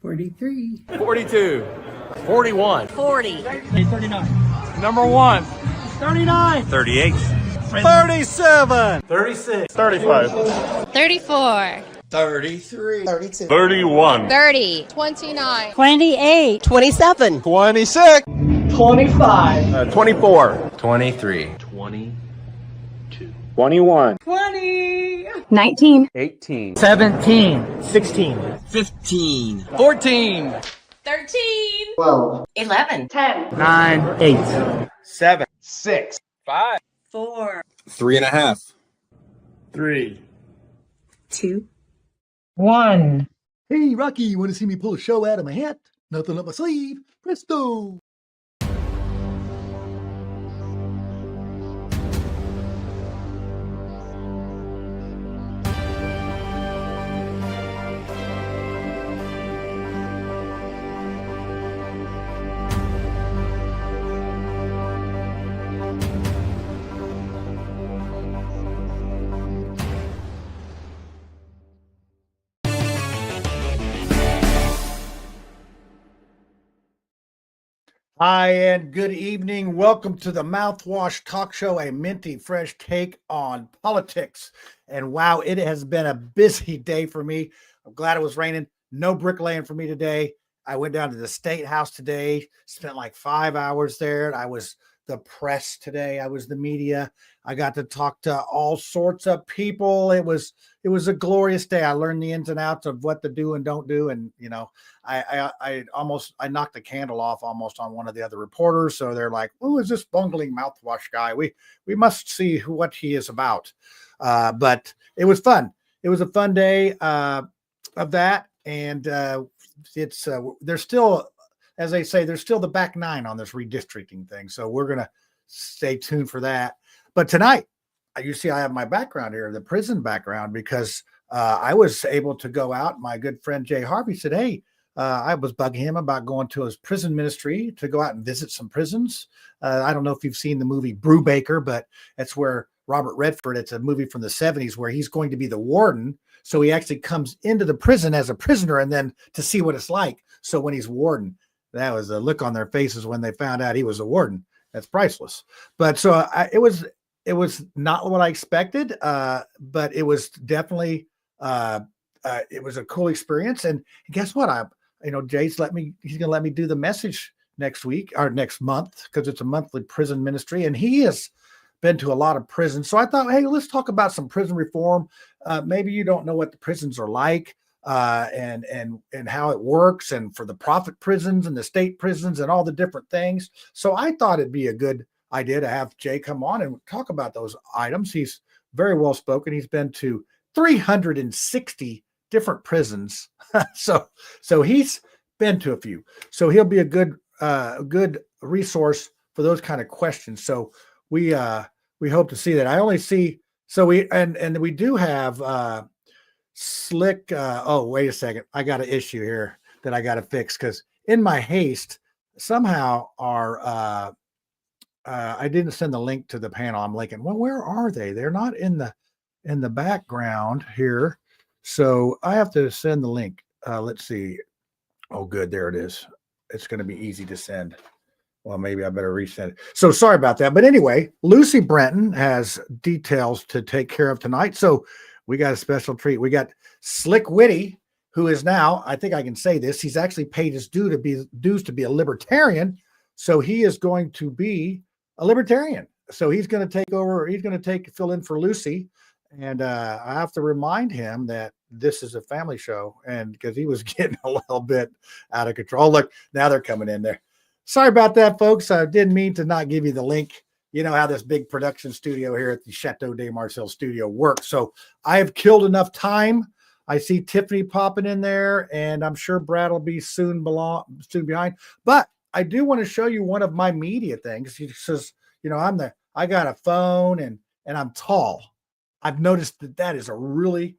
43. 42. 41. 40. 39. Number 1. 39. 38. 37. 36. 35. 34. 33. 32. 31. 30. 29. 28. 27. 26. 25. 24. 23. 21. 20. 19. 18. 17. 16. 15. 14. 13. 12. 11. 10. 9. 8. 7. 6. 5. 4. 3.5. 3. 2. 1. Hey, Rocky, you want to see me pull a show out of my hat? Nothing up my sleeve. Presto. Hi, and good evening. Welcome to the Mouthwash Talk Show, a minty fresh take on politics. And wow, it has been a busy day for me. I'm glad it was raining. No bricklaying for me today. I went down to the State House today, spent like 5 hours there. I was the press today. I was the media. I got to talk to all sorts of people. It was a glorious day. I learned the ins and outs of what to do and don't do. And, you know, I knocked the candle off almost on one of the other reporters. So they're like, "Who is this bungling mouthwash guy? We must see what he is about." But it was fun. It was a fun day of that. And it's there's still, as they say, there's still the back nine on this redistricting thing. So we're going to stay tuned for that. But tonight, you see, I have my background here, the prison background, because I was able to go out. My good friend Jay Harvey said, "Hey, I was bugging him about going to his prison ministry to go out and visit some prisons." I don't know if you've seen the movie Brubaker, but that's where Robert Redford, it's a movie from the 70s where he's going to be the warden. So he actually comes into the prison as a prisoner and then to see what it's like. So when he's warden, that was a look on their faces when they found out he was a warden. That's priceless. But so it was not what I expected, but it was definitely it was a cool experience. And guess what? Jay's he's going to let me do the message next week or next month, because it's a monthly prison ministry. And he has been to a lot of prisons. So I thought, hey, let's talk about some prison reform. Maybe you don't know what the prisons are like, and how it works, and for the profit prisons and the state prisons and all the different things. So I thought it'd be a good idea to have Jay come on and talk about those items. He's very well spoken. He's been to 360 different prisons. so he's been to a few. So he'll be a good resource for those kind of questions. So we hope to see that. I only see, so we do have Slick. Oh, wait a second. I got an issue here that I got to fix, because in my haste, somehow I didn't send the link to the panel. I'm like, well, where are they? They're not in the background here. So I have to send the link. Let's see. Oh, good. There it is. It's going to be easy to send. Well, maybe I better resend it. So sorry about that. But anyway, Lucy Brenton has details to take care of tonight. So we got a special treat. We got Slick Witty, who is now, I think I can say this, he's actually paid his dues to be a libertarian. So he is going to be a libertarian. So he's going to take over. He's going to fill in for Lucy. And I have to remind him that this is a family show, and because he was getting a little bit out of control. Look, now they're coming in there. Sorry about that, folks. I didn't mean to not give you the link. You know how this big production studio here at the Chateau de Marcel studio works. So I have killed enough time. I see Tiffany popping in there, and I'm sure Brad will be soon behind. But I do want to show you one of my media things. He says, I got a phone and I'm tall. I've noticed that's a really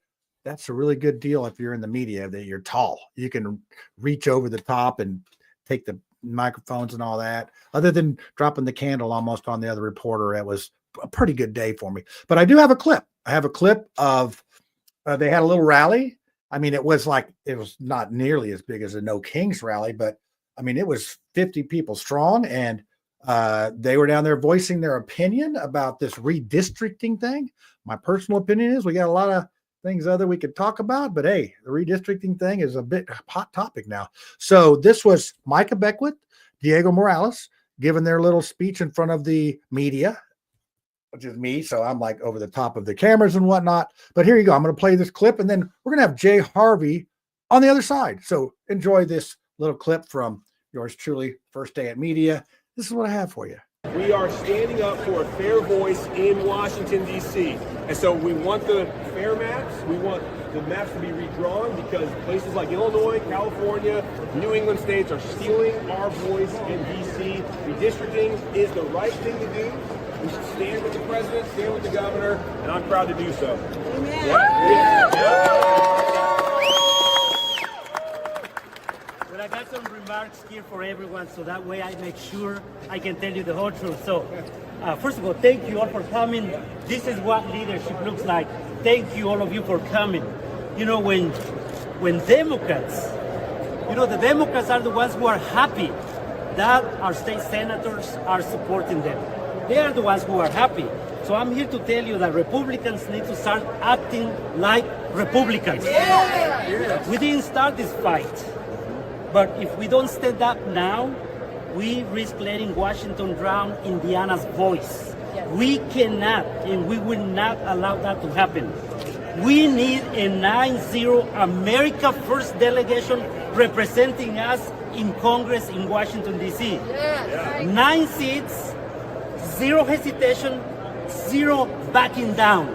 good deal if you're in the media, that you're tall. You can reach over the top and take the microphones and all that. Other than dropping the candle almost on the other reporter, it was a pretty good day for me. But I do have a clip. I have a clip of they had a little rally I mean, it was not nearly as big as a No Kings rally, but I mean, it was 50 people strong, and they were down there voicing their opinion about this redistricting thing. My personal opinion is we got a lot of things other we could talk about, but hey, the redistricting thing is a bit hot topic now. So this was Micah Beckwith, Diego Morales, giving their little speech in front of the media, which is me. So I'm like over the top of the cameras and whatnot. But here you go. I'm going to play this clip, and then we're going to have Jay Harvey on the other side. So enjoy this little clip from yours truly, First Day at Media. This is what I have for you. We are standing up for a fair voice in Washington, D.C. And so we want the fair maps. We want the maps to be redrawn because places like Illinois, California, New England states are stealing our voice in D.C. Redistricting is the right thing to do. We should stand with the president, stand with the governor, and I'm proud to do so. Amen. Well, I got some remarks here for everyone, so that way I make sure I can tell you the whole truth. So, first of all, thank you all for coming. This is what leadership looks like. Thank you, all of you, for coming. You know, when Democrats, the Democrats are the ones who are happy that our state senators are supporting them. They are the ones who are happy. So I'm here to tell you that Republicans need to start acting like Republicans. We didn't start this fight. But if we don't stand up now, we risk letting Washington drown Indiana's voice. We cannot and we will not allow that to happen. We need a 9-0 America First delegation representing us in Congress in Washington, D.C. 9 seats, 0 hesitation, 0 backing down.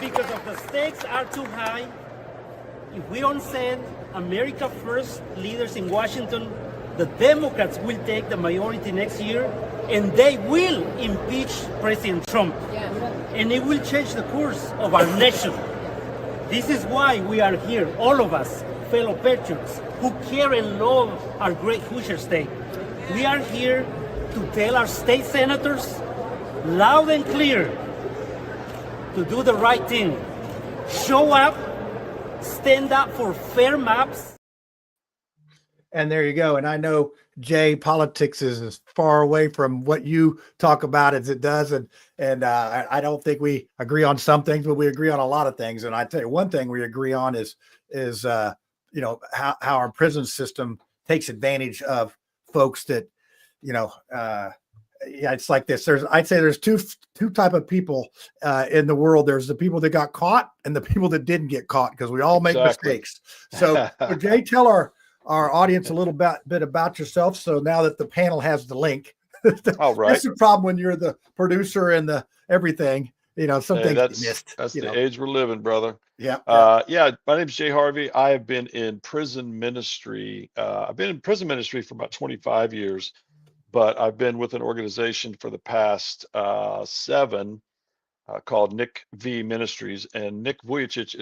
Because of the stakes are too high. If we don't send America First leaders in Washington, the Democrats will take the majority next year and they will impeach President Trump. And it will change the course of our nation. This is why we are here, all of us, fellow patriots, who care and love our great Hoosier state. We are here to tell our state senators loud and clear to do the right thing. Show up, stand up for fair maps. And there you go. And I know, Jay, politics is as far away from what you talk about as it does. And I don't think we agree on some things, but we agree on a lot of things. And I tell you, one thing we agree on is how our prison system takes advantage of folks that, it's like this. I'd say there's two type of people in the world. There's the people that got caught and the people that didn't get caught, because we all make mistakes. So Jay, tell our audience a little bit about yourself. So now that the panel has the link, all right. That's the problem when you're the producer and the everything. Some things that's you missed. That's the age we're living, brother. Yeah. My name is Jay Harvey. I have been in prison ministry. I've been in prison ministry for about 25 years, but I've been with an organization for the past 7 called Nick V Ministries, and Nick Vujicic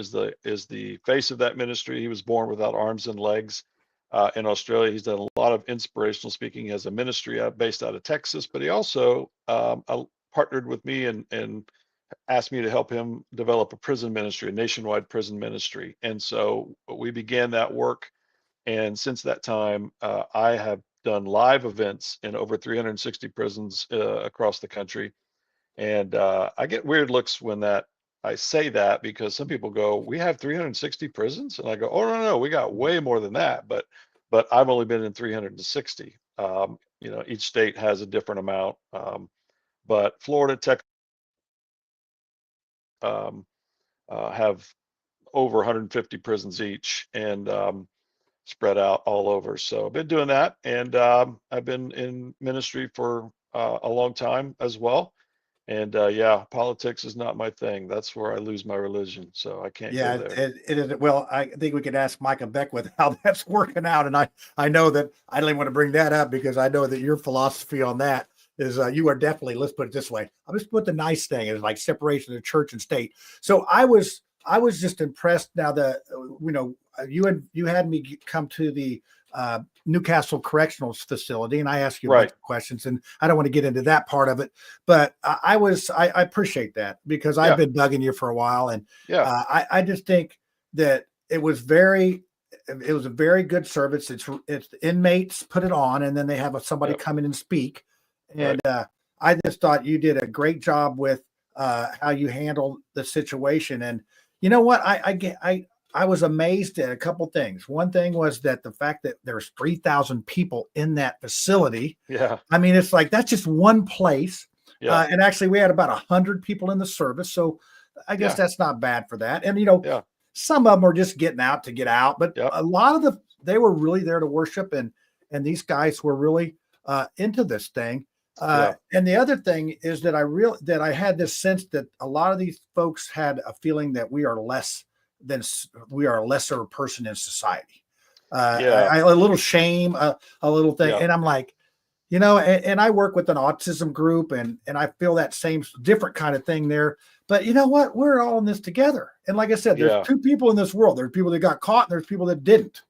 is the face of that ministry. He was born without arms and legs in Australia. He's done a lot of inspirational speaking. He has a ministry based out of Texas, but he also partnered with me and asked me to help him develop a prison ministry, a nationwide prison ministry. And so we began that work. And since that time, I have done live events in over 360 prisons across the country. And I get weird looks when I say that, because some people go, "We have 360 prisons?" And I go, "Oh, no, we got way more than that." But I've only been in 360. Each state has a different amount. But Florida, Texas, have over 150 prisons each, and spread out all over. So I've been doing that, and I've been in ministry for a long time as well. And politics is not my thing. That's where I lose my religion. So I can't go there. It is. Well, I think we could ask Micah Beckwith how that's working out. And I know that I don't even want to bring that up, because I know that your philosophy on that is you are definitely, let's put it this way. I'll just put the nice thing is like separation of church and state. So I was just impressed now that, you had me come to the Newcastle Correctional Facility, and I asked you a Right. bunch of questions, and I don't want to get into that part of it, but I appreciate that because I've Yeah. been bugging you for a while, and Yeah. I just think that it was a very good service. It's the inmates put it on, and then they have somebody Yep. come in and speak, and I just thought you did a great job with how you handled the situation. And you know what? I was amazed at a couple things. One thing was that the fact that there's 3,000 people in that facility. Yeah. I mean, it's like that's just one place. Yeah. And actually, we had about 100 people in the service, so I guess Yeah. that's not bad for that. And Yeah. some of them are just getting out to get out, but Yep. a lot of they were really there to worship, and these guys were really into this thing. And the other thing is that I had this sense that a lot of these folks had a feeling that we are a lesser person in society. Yeah. A little shame, a little thing, Yeah. and I'm like, and I work with an autism group, and I feel that same different kind of thing there. But you know what? We're all in this together. And like I said, there's Yeah. two people in this world. There's people that got caught, and there's people that didn't.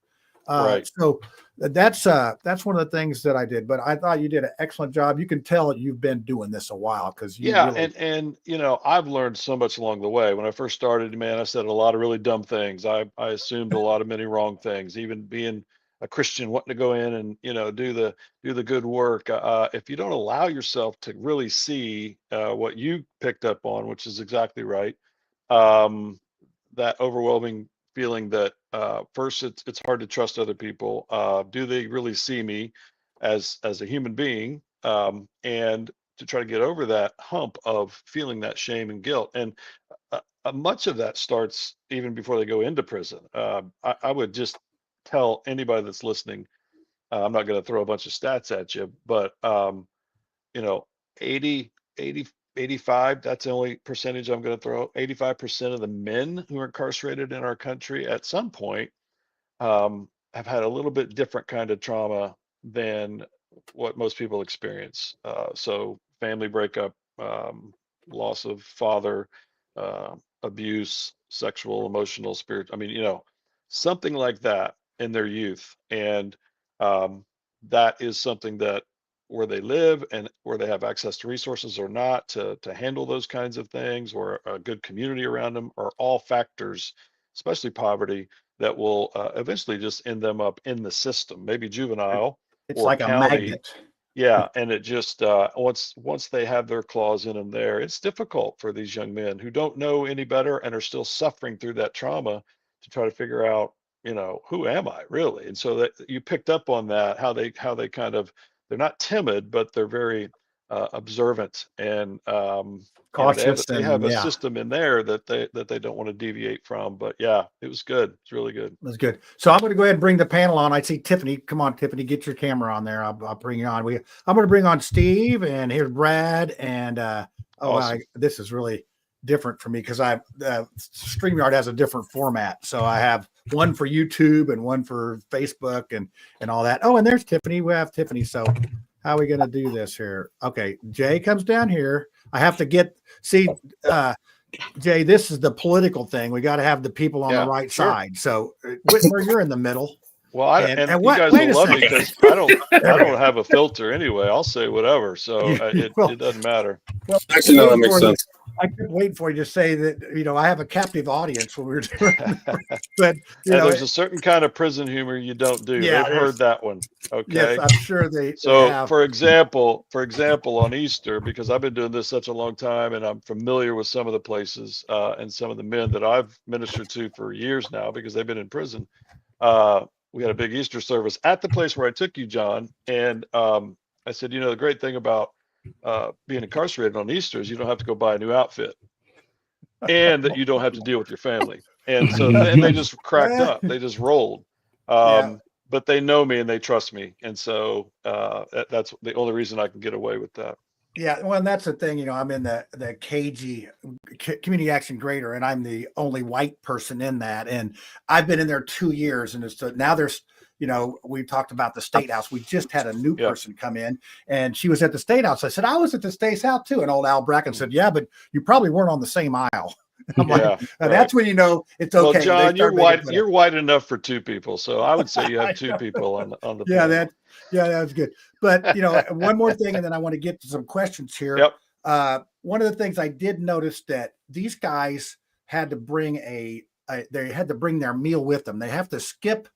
Right. So that's one of the things that I did. But I thought you did an excellent job. You can tell that you've been doing this a while because Yeah, really, and I've learned so much along the way. When I first started, man, I said a lot of really dumb things. I assumed a lot of many wrong things. Even being a Christian, wanting to go in and do the good work. If you don't allow yourself to really see what you picked up on, which is exactly right, um, that overwhelming feeling that first it's hard to trust other people. Do they really see me as a human being? And to try to get over that hump of feeling that shame and guilt. And much of that starts even before they go into prison. I would just tell anybody that's listening, I'm not going to throw a bunch of stats at you, but you know, 80, 80, 85, that's the only percentage I'm going to throw. 85% of the men who are incarcerated in our country at some point have had a little bit different kind of trauma than what most people experience. So family breakup, loss of father, abuse, sexual, emotional, spirit. I mean, something like that in their youth. And that is something that where they live and where they have access to resources or not to handle those kinds of things, or a good community around them, are all factors, especially poverty, that will eventually just end them up in the system, maybe juvenile it's or like a county. magnet. Yeah, and it just once they have their claws in them there, it's difficult for these young men who don't know any better and are still suffering through that trauma to try to figure out, who am I really? And so that you picked up on that, how they kind of, they're not timid, but they're very observant, and Cautious, they have and a yeah. system in there that they don't want to deviate from. But yeah, it was good. It's really good. That's good. So I'm going to go ahead and bring the panel on. I see Tiffany. Come on, Tiffany, get your camera on there. I'll bring you on. I'm going to bring on Steve, and here's Brad. And Awesome. this is really different for me because StreamYard has a different format. So I have one for YouTube and one for Facebook and all that. Oh, and there's Tiffany. We have Tiffany. So how are we going to do this here? Okay, Jay comes down here. I have to Jay, this is the political thing. We got to have the people on the right side. So Whitmer, you're in the middle. Well, you guys will love me because I don't have a filter anyway. I'll say whatever, so it doesn't matter. Well, actually, no, that makes sense. I kept waiting for you to say that. I have a captive audience when we were doing it. But there's a certain kind of prison humor you don't do. Yeah, They've heard that one. Okay. Yes, I'm sure they. So, they have. for example, on Easter, because I've been doing this such a long time, and I'm familiar with some of the places and some of the men that I've ministered to for years now, because they've been in prison. We had a big Easter service at the place where I took you, John, and I said, the great thing about being incarcerated on Easter is you don't have to go buy a new outfit, and that you don't have to deal with your family. And so and they just cracked up. They just rolled. But they know me and they trust me. And so that's the only reason I can get away with that. Yeah, well, and that's the thing. I'm in the KG Community Action Greater, and I'm the only white person in that. And I've been in there 2 years, and now there's, we talked about the State House. We just had a new person come in, and she was at the State House. I said, I was at the State House too. And old Al Bracken said, yeah, but you probably weren't on the same aisle. I'm Yeah, like, that's when you know it's okay. Well, They John, start making fun of you're white enough for two people, so I would say you I have two know. people on the Yeah, panel. that was good. But one more thing, and then I want to get to some questions here. Yep. One of the things I did notice that these guys had to bring they had to bring their meal with them. They have to skip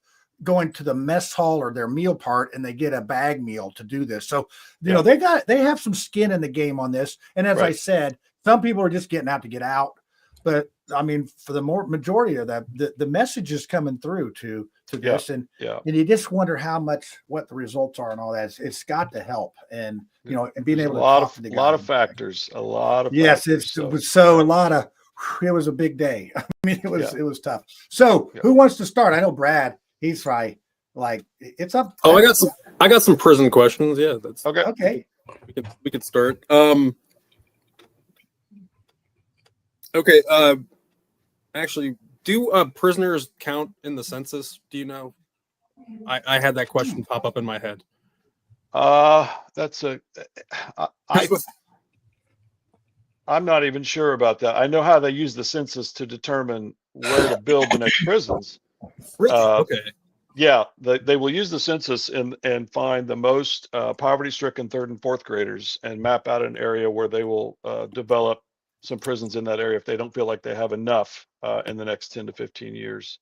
going to the mess hall or their meal part, and they get a bag meal to do this. So they have some skin in the game on this. And as I Right. said, some people are just getting out to get out. But I mean, for the majority of that, the message is coming through to this, and you just wonder what the results are and all that. It's got to help, and and being There's able a to lot talk to the of guys. a lot of Yes, factors, it was a lot of. It was a big day. I mean, it was tough. So, who wants to start? I know Brad. He's right. Like it's up. Oh, I got some prison questions. Yeah, that's okay. We could start. Okay. Actually, do prisoners count in the census? Do you know? I had that question pop up in my head. That's I'm not even sure about that. I know how they use the census to determine where to build the next prisons. Really? Okay. Yeah, they will use the census and find the most poverty-stricken third and fourth graders and map out an area where they will develop some prisons in that area if they don't feel like they have enough in the next 10 to 15 years.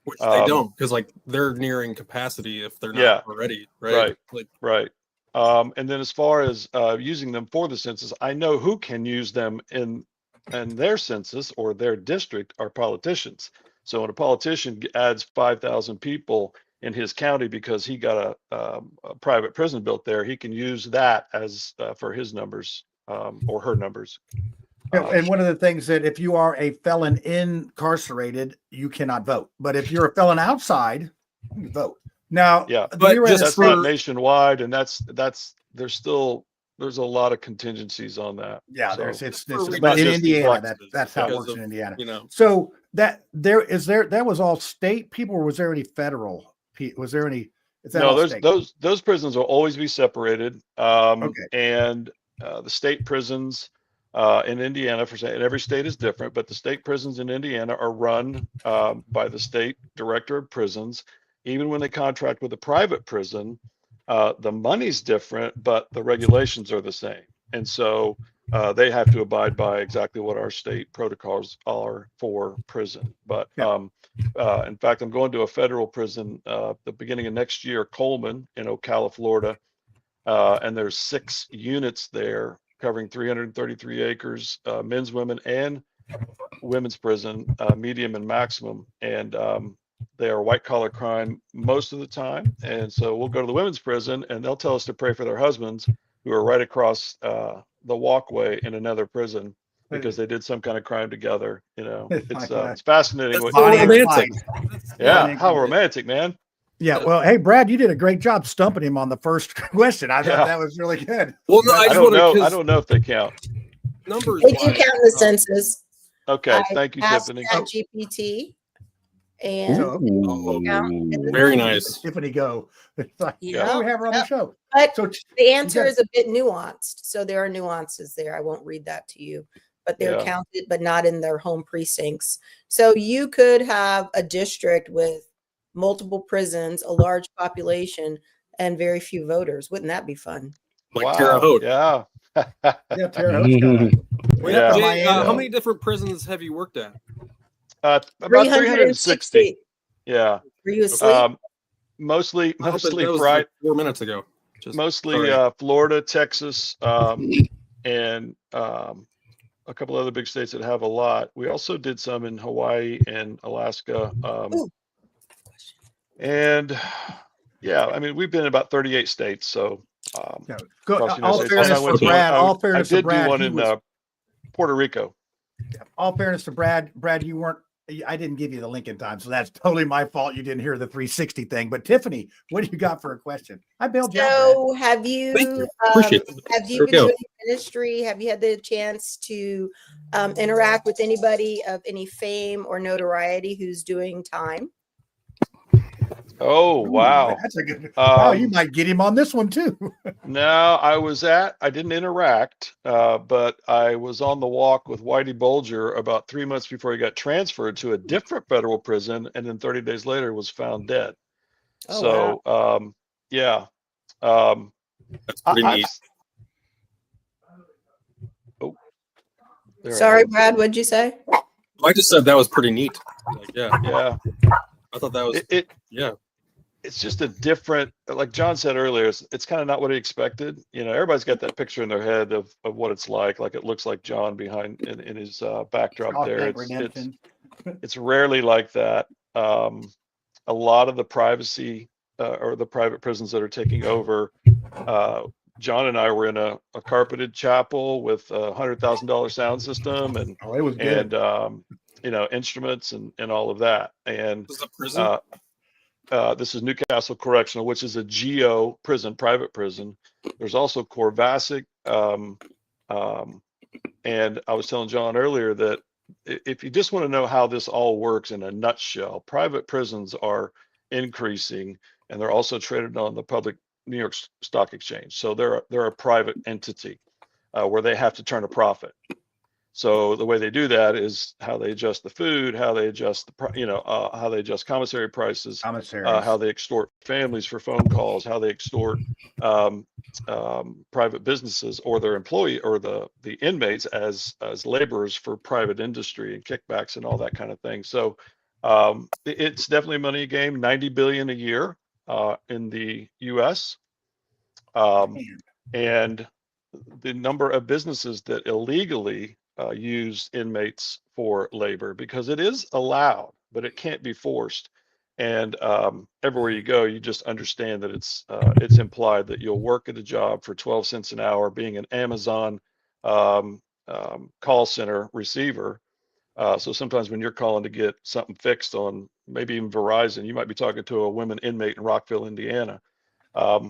Which they don't, because like they're nearing capacity if they're not already, right? Right. And then as far as using them for the census, I know who can use them in their census or their district are politicians. So when a politician adds 5,000 people in his county because he got a private prison built there, he can use that as for his numbers or her numbers. And one of the things that if you are a felon incarcerated, you cannot vote. But if you're a felon outside, you can vote. Now, but that's not nationwide, and there's a lot of contingencies on that. Yeah, so. But in Indiana, that's how it works in Indiana. So that was all state people, or was there any federal? Was there any? No, those prisons will always be separated. And the state prisons in Indiana, and every state is different, but the state prisons in Indiana are run by the state director of prisons. Even when they contract with a private prison, the money's different, but the regulations are the same. And so they have to abide by exactly what our state protocols are for prison. But in fact, I'm going to a federal prison the beginning of next year, Coleman in Ocala, Florida. And there's 6 units there covering 333 acres, men's, women, and women's prison, medium and maximum. And they are white collar crime most of the time. And so we'll go to the women's prison and they'll tell us to pray for their husbands who are right across the walkway in another prison because they did some kind of crime together. It's fascinating. That's so romantic. Yeah, how romantic, man. Yeah, well, hey, Brad, you did a great job stumping him on the first question. I thought that was really good. Well, no, I don't know if they count. Numbers. They do count in the census. Okay, thank you, Tiffany. GPT. And very nice. Tiffany, go. It's like, we have her on the show. But the answer is a bit nuanced. So there are nuances there. I won't read that to you, but they're counted, but not in their home precincts. So you could have a district with multiple prisons, a large population, and very few voters. Wouldn't that be fun? Like Terre Haute. Yeah. Terre Haute. How many different prisons have you worked at? About 360. Yeah. Were you asleep? Mostly that was right. Like 4 minutes ago. Mostly Florida, Texas, and a couple other big states that have a lot. We also did some in Hawaii and Alaska. And I mean, we've been in about 38 states. So all fairness to Brad, I did do one in Puerto Rico. All fairness to Brad, I didn't give you the link in time, so that's totally my fault. You didn't hear the 360 thing. But Tiffany, what do you got for a question? I bailed you out. So have you been doing ministry? Have you had the chance to interact with anybody of any fame or notoriety who's doing time? Oh, Ooh, wow. that's a good. Wow, you Um, might get him on this one too. no, I didn't interact, but I was on the walk with Whitey Bulger about 3 months before he got transferred to a different federal prison, and then 30 days later was found dead. Oh wow. So, yeah. Um, That's pretty I've, neat. oh, there I Sorry, am. Brad, what'd you say? I just said that was pretty neat. Like, yeah, Yeah. I thought that was yeah. It's just a different, like John said earlier, it's kind of not what he expected. Everybody's got that picture in their head of what it's like it looks like John behind in his backdrop there. Shawshank Redemption. It's rarely like that. A lot of the privacy or the private prisons that are taking over. John and I were in a carpeted chapel with $100,000 sound system and Oh, it was good. instruments and all of that. And This is a prison. this is Newcastle Correctional, which is a GO prison, private prison. There's also Corvasic. And I was telling John earlier that if you just want to know how this all works in a nutshell, private prisons are increasing, and they're also traded on the public New York Stock Exchange. So they're a private entity where they have to turn a profit. So the way they do that is how they adjust the food, how they adjust how they adjust commissary prices, how they extort families for phone calls, how they extort private businesses or their employee or the inmates as laborers for private industry and kickbacks and all that kind of thing. So it's definitely a money game. 90 billion a year in the U.S. And the number of businesses that illegally use inmates for labor, because it is allowed, but it can't be forced. And everywhere you go, you just understand that it's implied that you'll work at a job for 12 cents an hour, being an Amazon call center receiver. So sometimes when you're calling to get something fixed on maybe even Verizon, you might be talking to a women inmate in Rockville, Indiana. But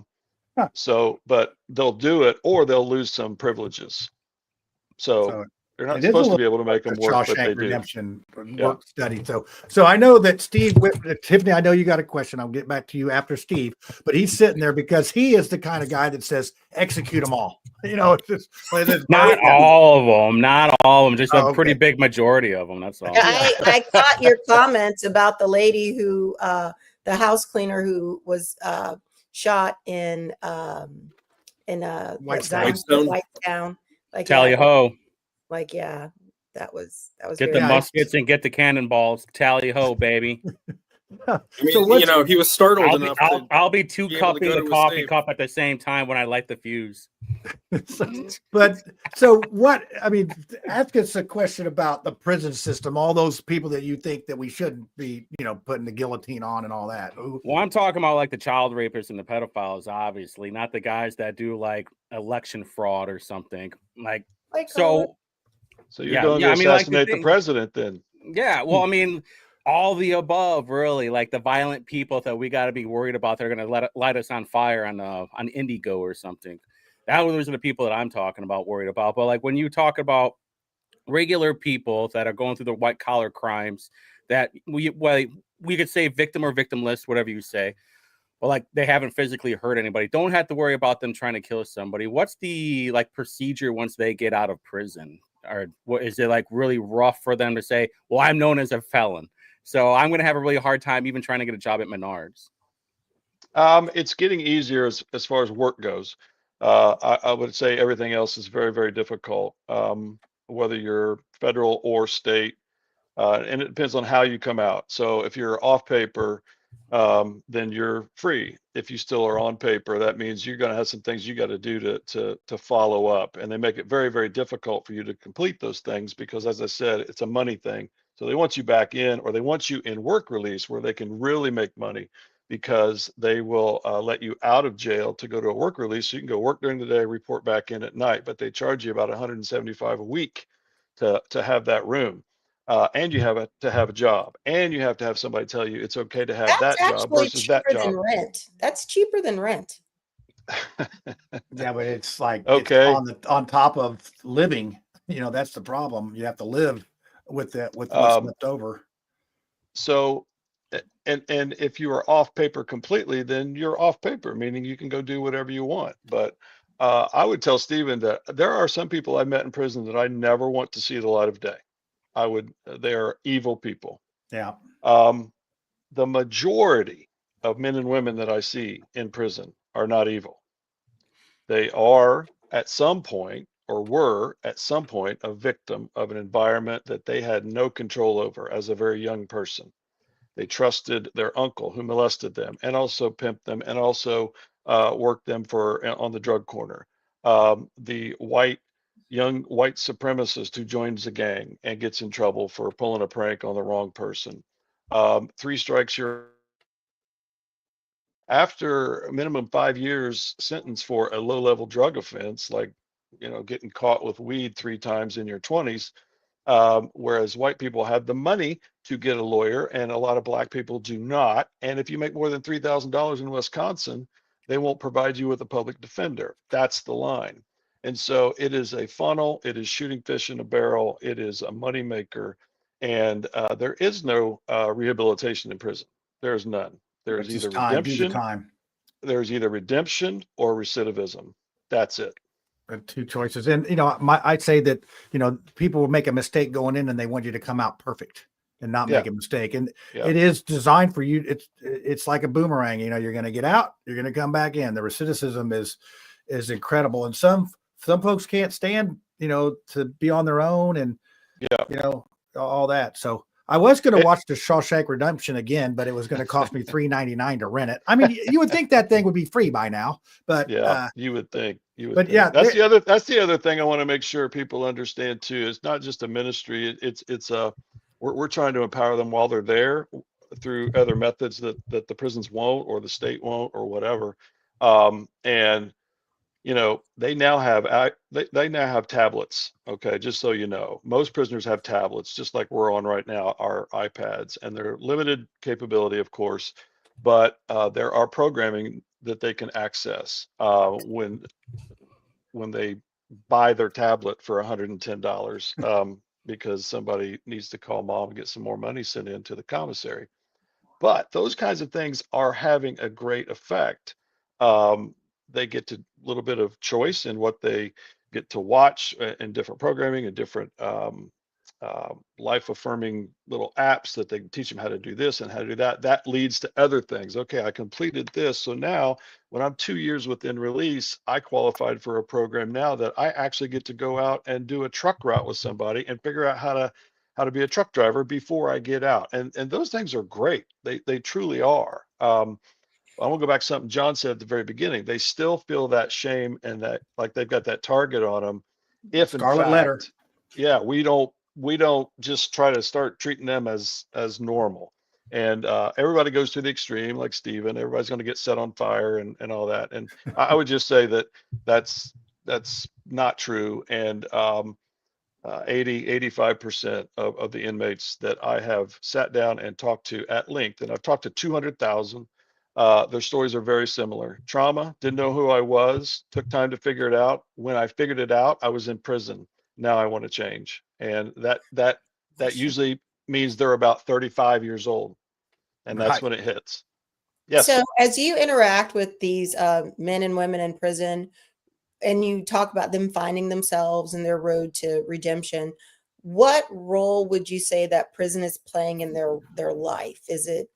they'll do it, or they'll lose some privileges. So they're not supposed to be able to make them work, but they do. Redemption work study. So I know that Tiffany, I know you got a question. I'll get back to you after Steve, but he's sitting there because he is the kind of guy that says execute them all. It's just not all of them, just a pretty okay. big majority of them. That's all. I caught your comments about the lady who, the house cleaner who was shot in Whitetown. Like Tally ho. Like, yeah, that was get the muskets and get the cannonballs. Tally ho, baby. I mean, he was startled enough. I'll be two cupping the coffee cup at the same time when I light the fuse. Ask us a question about the prison system, all those people that you think that we shouldn't be, putting the guillotine on and all that. Ooh. Well, I'm talking about like the child rapists and the pedophiles, obviously, not the guys that do like election fraud or something. So you're going to assassinate the president then? Yeah, well, I mean, all the above, really, like the violent people that we got to be worried about. They're going to light us on fire on Indigo or something. Those are the people that I'm talking about, worried about. But like when you talk about regular people that are going through the white collar crimes, that we could say victim or victimless, whatever you say, but like they haven't physically hurt anybody. Don't have to worry about them trying to kill somebody. What's the procedure once they get out of prison? Or what is it really rough for them to say, well, I'm known as a felon, so I'm going to have a really hard time even trying to get a job at Menards? It's getting easier as far as work goes. I would say everything else is very, very difficult, whether you're federal or state, and it depends on how you come out. So if you're off paper, then you're free. If you still are on paper, that means you're going to have some things you got to do to follow up, and they make it very, very difficult for you to complete those things because, as I said, it's a money thing. So they want you back in, or they want you in work release where they can really make money, because they will let you out of jail to go to a work release. So you can go work during the day, report back in at night, but they charge you about $175 a week to have that room. And you have to have a job, and you have to have somebody tell you it's okay to have that job versus that job. Than rent. That's cheaper than rent. Yeah, but it's like okay, it's on top of living. That's the problem. You have to live with what's left over. So And if you are off paper completely, then you're off paper, meaning you can go do whatever you want. But I would tell Stephen that there are some people I met in prison that I never want to see the light of day. They are evil people. Yeah. The majority of men and women that I see in prison are not evil. They are at some point, or were at some point, a victim of an environment that they had no control over as a very young person. They trusted their uncle who molested them and also pimped them and also worked them on the drug corner. The young white supremacist who joins a gang and gets in trouble for pulling a prank on the wrong person. 3 strikes, you're after a minimum 5 years sentence for a low-level drug offense, like getting caught with weed 3 times in your 20s. Whereas white people have the money to get a lawyer, and a lot of black people do not. And if you make more than $3,000 in Wisconsin, they won't provide you with a public defender. That's the line. And so it is a funnel. It is shooting fish in a barrel. It is a moneymaker. And there is no rehabilitation in prison. There is none. There is It's either just time, do the redemption. time. There's either redemption or recidivism. That's it. 2 choices. And, I'd say that, people will make a mistake going in and they want you to come out perfect and not make a mistake. And it is designed for you. It's like a boomerang, you're going to get out, you're going to come back in. The recidivism is incredible. And some folks can't stand, to be on their own and, all that. So I was going to watch the Shawshank Redemption again, but it was going to cost me $3.99 to rent it. I mean, you would think that thing would be free by now, but you would think. But yeah, that's the other thing I want to make sure people understand too. It's not just a ministry. We're trying to empower them while they're there through other methods that the prisons won't, or the state won't, or whatever. And they now have tablets. Okay, just so you know, most prisoners have tablets, just like we're on right now, our iPads, and they're limited capability, of course, but there are programming that they can access when they buy their tablet for $110 because somebody needs to call mom and get some more money sent into the commissary. But those kinds of things are having a great effect. They get a little bit of choice in what they get to watch in different programming and different life affirming little apps that they teach them how to do this and how to do that. That leads to other things. Okay, I completed this. So now when I'm 2 years within release, I qualified for a program now that I actually get to go out and do a truck route with somebody and figure out how to be a truck driver before I get out. And those things are great. They truly are. I want to go back to something John said at the very beginning. They still feel that shame and that like they've got that target on them. If Scarlet in fact, letter. Yeah, we don't just try to start treating them as normal. And everybody goes to the extreme, like Stephen. Everybody's going to get set on fire and all that. And I would just say that that's not true. And 85% of the inmates that I have sat down and talked to at length, and I've talked to 200,000, their stories are very similar. Trauma, didn't know who I was, took time to figure it out. When I figured it out, I was in prison. Now I want to change. And that usually means they're about 35 years old. And that's when it hits. Yes. So as you interact with these men and women in prison, and you talk about them finding themselves in their road to redemption, what role would you say that prison is playing in their life? Is it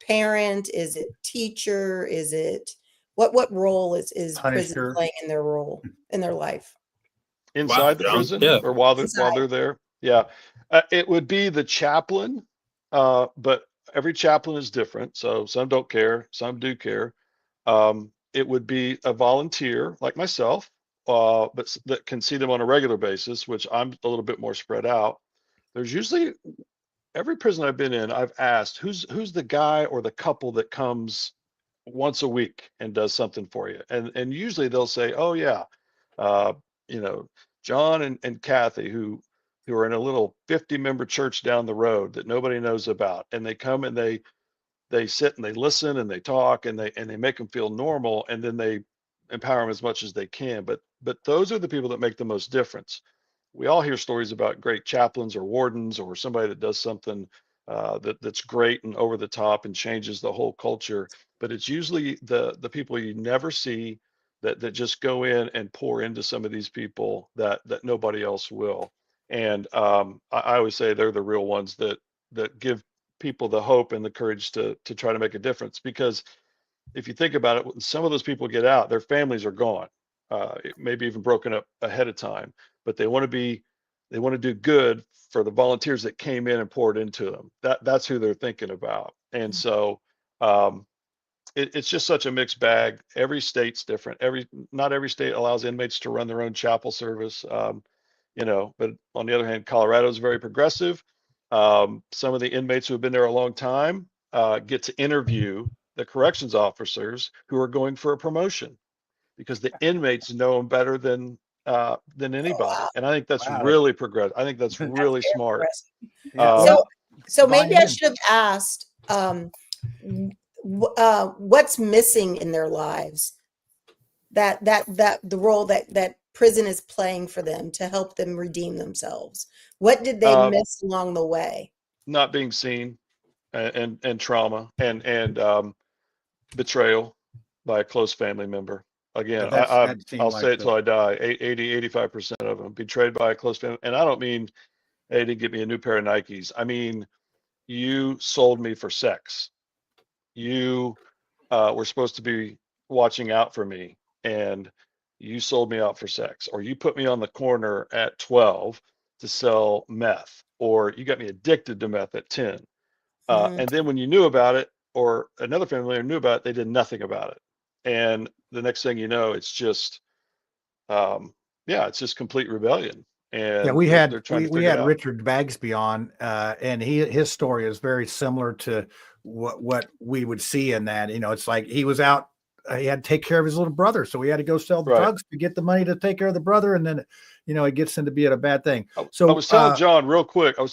parent? Is it teacher? Is it what role is prison playing in their life? Inside the prison, or while they're there? Yeah, it would be the chaplain, but every chaplain is different. So some don't care, some do care. It would be a volunteer like myself, but that can see them on a regular basis, which I'm a little bit more spread out. There's usually, every prison I've been in, I've asked who's the guy or the couple that comes once a week and does something for you, and usually they'll say, oh yeah, John and Kathy, who are in a little 50-member church down the road that nobody knows about, and they come and they sit and they listen and they talk and they make them feel normal, and then they empower them as much as they can. But those are the people that make the most difference. We all hear stories about great chaplains or wardens or somebody that does something that's great and over the top and changes the whole culture. But it's usually the people you never see that just go in and pour into some of these people that nobody else will. And I always say they're the real ones that give people the hope and the courage to try to make a difference. Because if you think about it, when some of those people get out, their families are gone, maybe even broken up ahead of time, but they want to do good for the volunteers that came in and poured into them. That's who they're thinking about. And so it's just such a mixed bag. Every state's different. Not every state allows inmates to run their own chapel service. But on the other hand, Colorado is very progressive. Some of the inmates who have been there a long time get to interview the corrections officers who are going for a promotion, because the inmates know them better than anybody. And I think that's really progressive. I think that's really smart. So maybe I should have asked, what's missing in their lives that the role that prison is playing for them to help them redeem themselves. What did they miss along the way? Not being seen, and trauma, and betrayal by a close family member. Again, I'll say it till I die. 85% of them betrayed by a close family. And I don't mean, hey, they didn't get me a new pair of Nikes. I mean, you sold me for sex. You were supposed to be watching out for me, and you sold me out for sex. Or you put me on the corner at 12 to sell meth, or you got me addicted to meth at 10. And then when you knew about it, or another family member knew about it, they did nothing about it. And the next thing you know, it's just, it's just complete rebellion. And we had Richard Bagsby on, and his story is very similar to what we would see in that. It's like he was out, he had to take care of his little brother, so he had to go sell drugs to get the money to take care of the brother, and then it gets into being a bad thing. So I was telling John real quick. In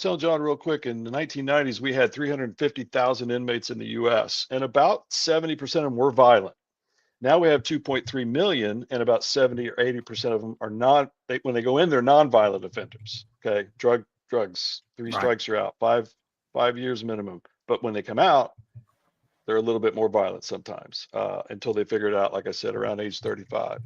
the 1990s, we had 350,000 inmates in the U.S., and about 70% of them were violent. Now we have 2.3 million, and about 70 or 80% of them are when they go in, they're non-violent offenders. Okay, drugs, 3 strikes are out, 5 years minimum. But when they come out, they're a little bit more violent sometimes, until they figure it out, like I said, around age 35.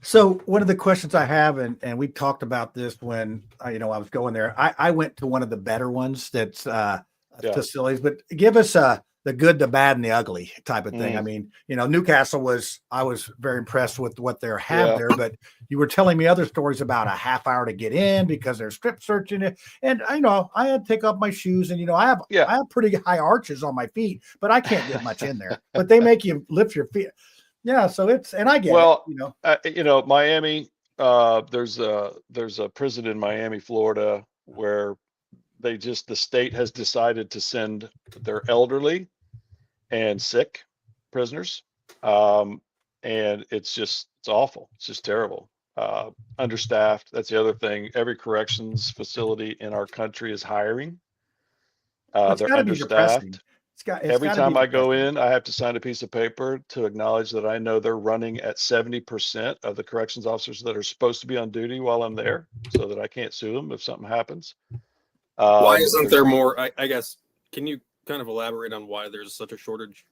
So one of the questions I have, and we talked about this when I was going there. I went to one of the better ones that's facilities, but give us the good, the bad, and the ugly type of thing. I mean, Newcastle I was very impressed with what they have there, but you were telling me other stories about a half hour to get in because they're strip searching it. And I had to take off my shoes, and I have pretty high arches on my feet, but I can't get much in there. But they make you lift your feet. Yeah. So I get it. Miami, there's a prison in Miami, Florida, where the state has decided to send their elderly and sick prisoners. And it's awful. It's just terrible. Understaffed. That's the other thing. Every corrections facility in our country is hiring. They're understaffed. Every time I go in, I have to sign a piece of paper to acknowledge that I know they're running at 70% of the corrections officers that are supposed to be on duty while I'm there, so that I can't sue them if something happens. Why isn't there more? I guess, can you kind of elaborate on why there's such a shortage?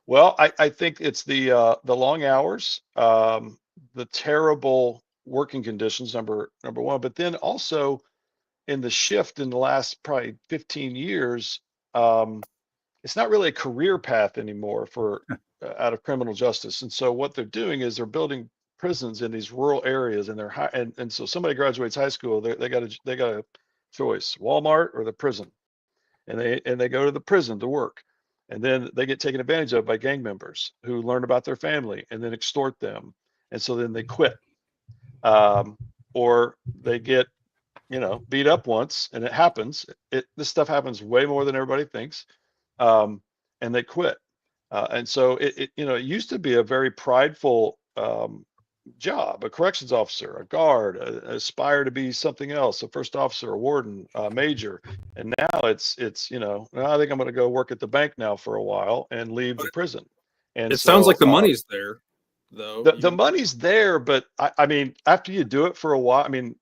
Well, I think it's the long hours, the terrible working conditions, number one, but then also in the shift in the last probably 15 years, it's not really a career path anymore for out of criminal justice. And so what they're doing is they're building prisons in these rural areas, and and so somebody graduates high school, they got a choice: Walmart or the prison, and they go to the prison to work, and then they get taken advantage of by gang members who learn about their family and then extort them, and so then they quit, or they get beat up once, and it happens. This stuff happens way more than everybody thinks, and they quit. And so it used to be a very prideful job: a corrections officer, a guard, aspire to be something else, a first officer, a warden, a major. And now it's I think I'm going to go work at the bank now for a while and leave the prison. And it sounds like the money's there, though. The money's there, but I mean, after you do it for a while, I mean,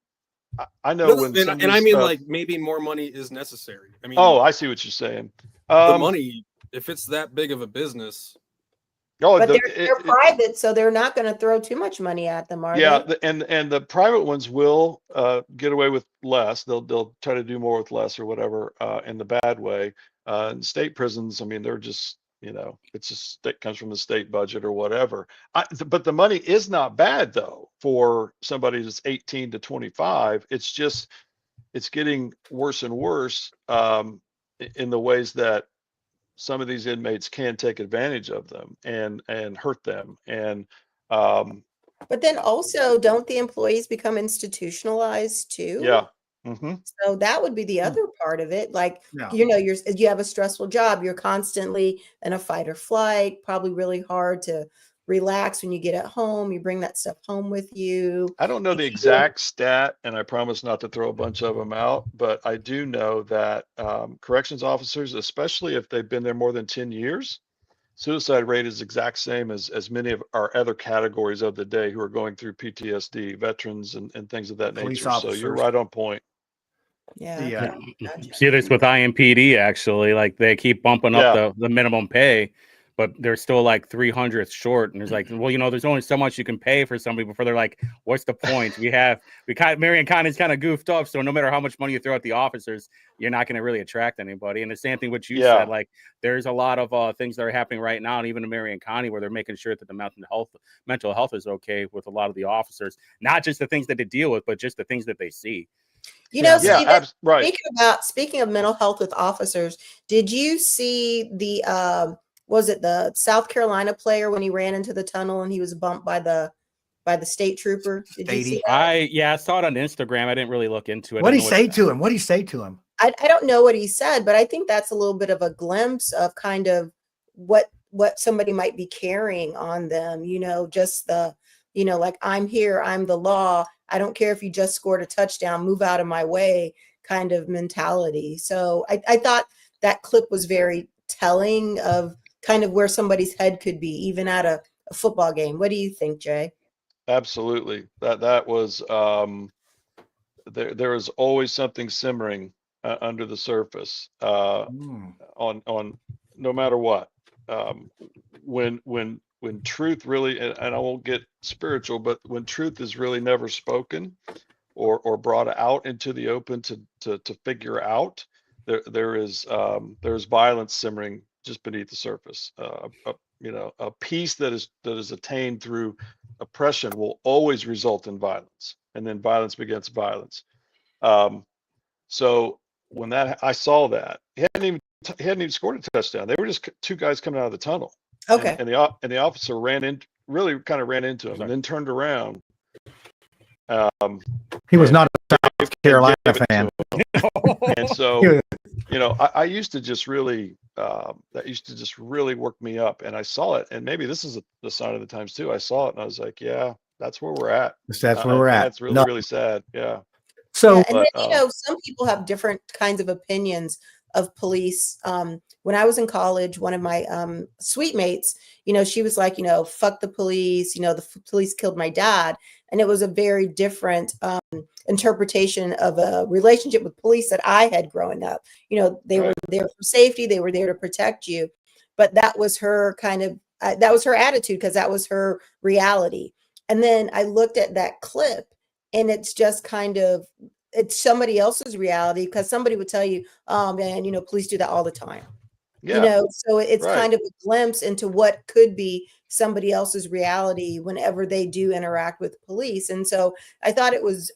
I know No, when some of and I these mean, stuff, like, maybe more money is necessary. I mean, oh, I see what you're saying. the money, if it's that big of a business. Oh, But they're private, so they're not going to throw too much money at them, are yeah, they? and the private ones will get away with less. They'll try to do more with less or whatever in the bad way. And state prisons, I mean, they're just, it's just that comes from the state budget or whatever. But the money is not bad though for somebody that's 18 to 25. It's just it's getting worse and worse in the ways that some of these inmates can take advantage of them and hurt them. And But then also, don't the employees become institutionalized too? yeah. Mm-hmm. So that would be the other part of it. Like, Yeah. you have a stressful job. You're constantly in a fight or flight, probably really hard to relax when you get at home. You bring that stuff home with you. I don't know the exact stat, and I promise not to throw a bunch of them out, but I do know that corrections officers, especially if they've been there more than 10 years, suicide rate is exact same as many of our other categories of the day who are going through PTSD, veterans and things of that Police nature. officers. So you're right on point. Yeah. See this with IMPD actually, like they keep bumping up the minimum pay, but they're still like 300th short. And there's like, well, there's only so much you can pay for somebody before they're like, what's the point? Marion County's kind of goofed up. So no matter how much money you throw at the officers, you're not going to really attract anybody. And the same thing what you said, like there's a lot of things that are happening right now, and even in Marion County, where they're making sure that the mental health is okay with a lot of the officers, not just the things that they deal with, but just the things that they see. Right. Speaking of mental health with officers, did you see the was it the South Carolina player when he ran into the tunnel and he was bumped by the state trooper? Did you see that? I saw it on Instagram. I didn't really look into it. What did he say to him? What did he say to him? I don't know what he said, but I think that's a little bit of a glimpse of kind of what somebody might be carrying on them, just the, like, I'm here, I'm the law. I don't care if you just scored a touchdown, move out of my way kind of mentality. So I thought that clip was very telling of kind of where somebody's head could be, even at a football game. What do you think, Jay? Absolutely. That was there is always something simmering under the surface on no matter what. When truth really, and I won't get spiritual, but when truth is really never spoken or brought out into the open to figure out, there's violence simmering just beneath the surface. A peace that is attained through oppression will always result in violence, and then violence begets violence. So when I saw that, he hadn't even scored a touchdown. They were just two guys coming out of the tunnel. Okay. And the officer ran into him and then turned around. He was not a South Carolina fan. And so, I used to just really, that used to just really work me up. And I saw it, and maybe this is the sign of the times too. I saw it and I was like, yeah, that's where we're at. That's where we're at. That's really, really sad. Yeah. So, and then, some people have different kinds of opinions of police. When I was in college, one of my suite mates, she was like, fuck the police, the police killed my dad. And it was a very different interpretation of a relationship with police that I had growing up. They were there for safety. They were there to protect you. But that was her kind of, that was her attitude, because that was her reality. And then I looked at that clip, and it's just kind of, it's somebody else's reality, because somebody would tell you, oh man, police do that all the time. So it's kind of a glimpse into what could be somebody else's reality whenever they do interact with police. And so I thought it was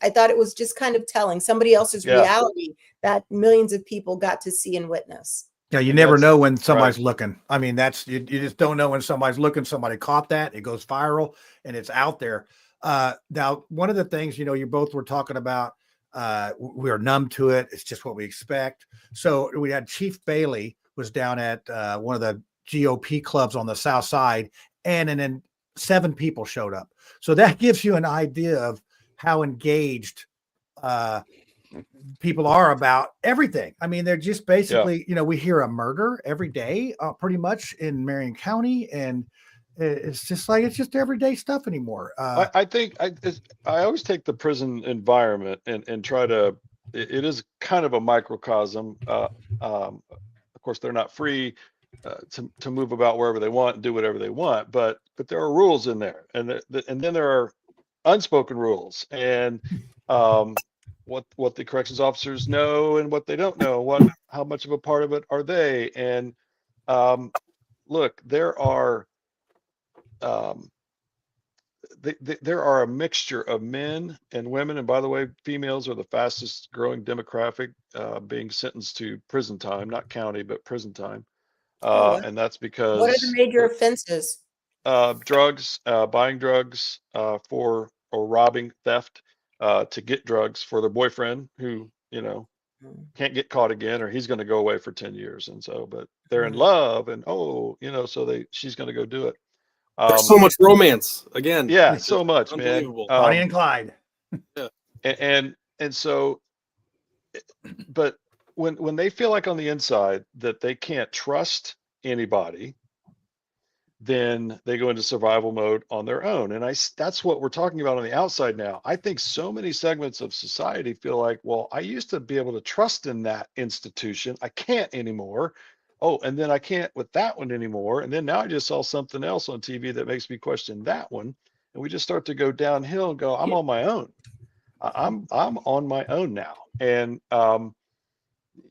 just kind of telling somebody else's reality that millions of people got to see and witness. Yeah, you never know when somebody's looking. I mean, you just don't know when somebody's looking. Somebody caught that, it goes viral, and it's out there. Now, one of the things, you both were talking about, we are numb to it. It's just what we expect. So we had Chief Bailey was down at one of the GOP clubs on the South Side, and then 7 people showed up. So that gives you an idea of how engaged people are about everything. I mean, they're just basically, we hear a murder every day, pretty much in Marion County, and It's just like it's just everyday stuff anymore. I think I always take the prison environment and try to. It is kind of a microcosm. Of course, they're not free to move about wherever they want and do whatever they want, but there are rules in there, and then there are unspoken rules, and what the corrections officers know and what they don't know, how much of a part of it are they, and look, there are. There are a mixture of men and women, and by the way, females are the fastest growing demographic being sentenced to prison time, not county, but prison time. And that's because what are the major offenses? Drugs, buying drugs for or robbing, theft to get drugs for their boyfriend who can't get caught again, or he's going to go away for 10 years. And so, but they're in love, and so she's going to go do it. There's so much romance again. Yeah, so much, man. Bonnie and Clyde. Yeah. And so, but when they feel like on the inside that they can't trust anybody, then they go into survival mode on their own. And that's what we're talking about on the outside now. I think so many segments of society feel like, well, I used to be able to trust in that institution. I can't anymore. Oh, and then I can't with that one anymore. And then now I just saw something else on TV that makes me question that one. And we just start to go downhill and go, I'm on my own. I'm on my own now. And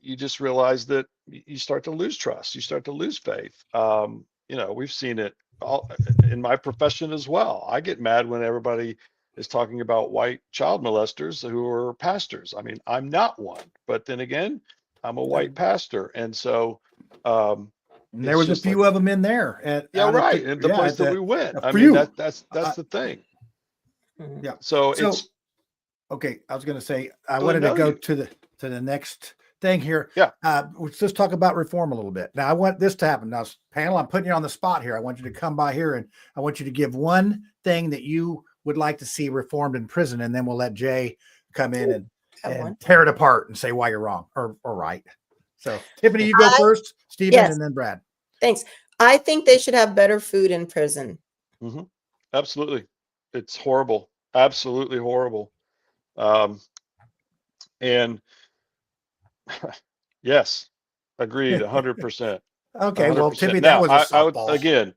you just realize that you start to lose trust. You start to lose faith. We've seen it all in my profession as well. I get mad when everybody is talking about white child molesters who are pastors. I mean, I'm not one, but then again, I'm a white pastor. And so, there was a few of them in there. At the place that we went. I mean, mean, that's the thing. Yeah. So it's okay. I was going to say, I wanted to go to the next thing here. Yeah. Let's just talk about reform a little bit. Now, I want this to happen. Now, panel, I'm putting you on the spot here. I want you to come by here and I want you to give one thing that you would like to see reformed in prison, and then we'll let Jay come in and tear it apart and say why you're wrong or right. So, Tiffany, you go first, Stephen, and then Brad. Thanks. I think they should have better food in prison. Mm-hmm. Absolutely. It's horrible. Absolutely horrible. And yes, agreed 100%. Okay. 100%. Well, Tiffany, now, that was I would, again,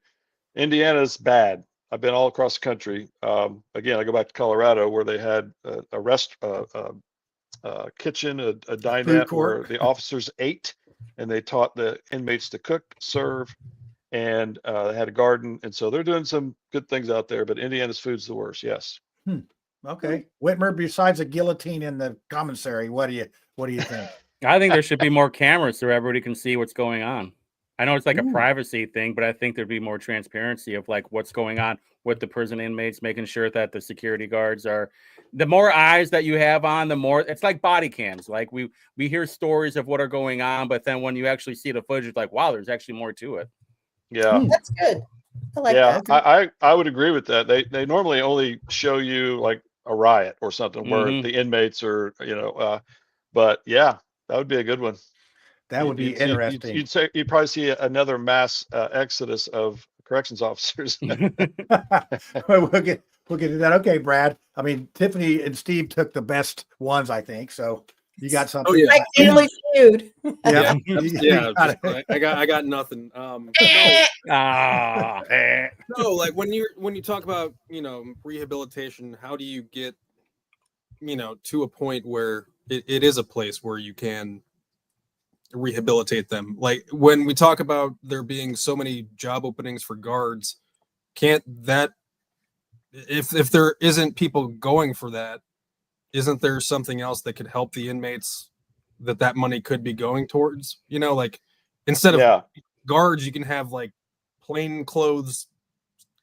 Indiana's bad. I've been all across the country. Again, I go back to Colorado where they had a kitchen, a dinette where the officers ate, and they taught the inmates to cook, serve, and they had a garden. And so they're doing some good things out there, but Indiana's food's the worst. Yes. Okay. Whitmer, besides a guillotine in the commissary, what do you think? I think there should be more cameras so everybody can see what's going on. I know it's like a privacy thing, but I think there'd be more transparency of like what's going on with the prison inmates, making sure that the security guards are, the more eyes that you have on, the more it's like body cams. Like we hear stories of what are going on, but then when you actually see the footage, it's like, wow, there's actually more to it. Yeah. That's good. I like that. I would agree with that. They normally only show you like a riot or something where the inmates are, but yeah, that would be a good one. That would be interesting. You'd probably see another mass exodus of corrections officers. We'll get to that. Okay, Brad. I mean, Tiffany and Steve took the best ones, I think. So you got something. Oh, yeah. Like Family Feud. Yeah. I got nothing. No, like when you talk about rehabilitation, how do you get to a point where it is a place where you can rehabilitate them? Like when we talk about there being so many job openings for guards, can't that, if there isn't people going for that, isn't there something else that could help the inmates that money could be going towards? Like instead of guards, you can have like plain clothes,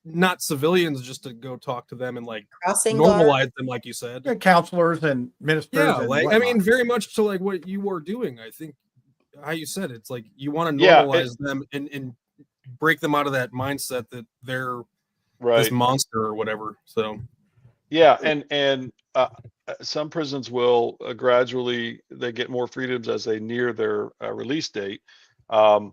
not civilians, just to go talk to them and like normalize them, like you said. Counselors and ministers. Yeah, like I mean, very much to like what you are doing. I think how you said it's like you want to normalize them and break them out of that mindset that they're this monster or whatever. So and some prisons will gradually they get more freedoms as they near their release date, but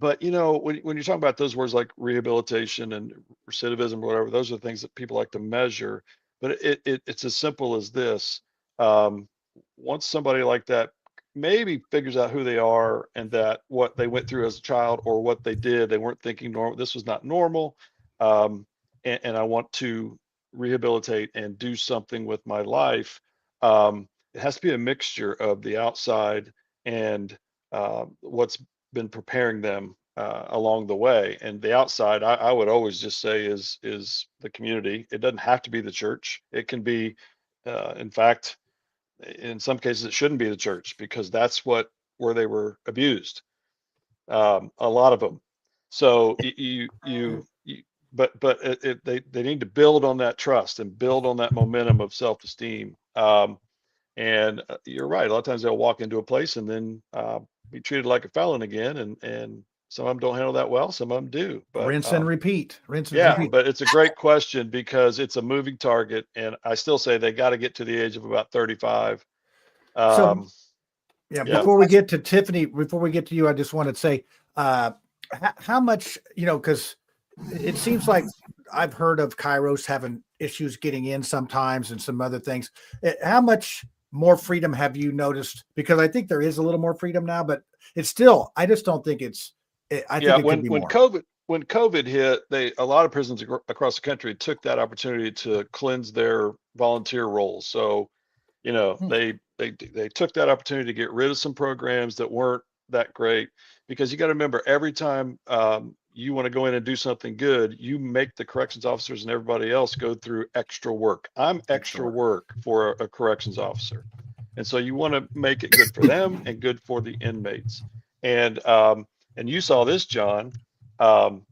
But when you're talking about those words like rehabilitation and recidivism or whatever, those are things that people like to measure. But it's as simple as this. Once somebody like that maybe figures out who they are and that what they went through as a child or what they did, they weren't thinking normal. This was not normal. And I want to rehabilitate and do something with my life. It has to be a mixture of the outside and what's been preparing them along the way. And the outside, I would always just say is the community. It doesn't have to be the church. It can be, in fact, in some cases, it shouldn't be the church because that's where they were abused. A lot of them. So they need to build on that trust and build on that momentum of self-esteem. And you're right. A lot of times they'll walk into a place and then be treated like a felon again. And some of them don't handle that well. Some of them do. But rinse and repeat. Yeah, but it's a great question because it's a moving target. And I still say they got to get to the age of about 35. Before we get to Tiffany, before we get to you, I just wanted to say how much, because it seems like I've heard of Kairos having issues getting in sometimes and some other things. How much more freedom have you noticed? Because I think there is a little more freedom now, but it's still, I just don't think it's, I think it could be more. When COVID hit, a lot of prisons across the country took that opportunity to cleanse their volunteer rolls. So, they took that opportunity to get rid of some programs that weren't that great, because you got to remember, every time you want to go in and do something good, you make the corrections officers and everybody else go through extra work. I'm extra work for a corrections officer. And so you want to make it good for them and good for the inmates. And you saw this, John.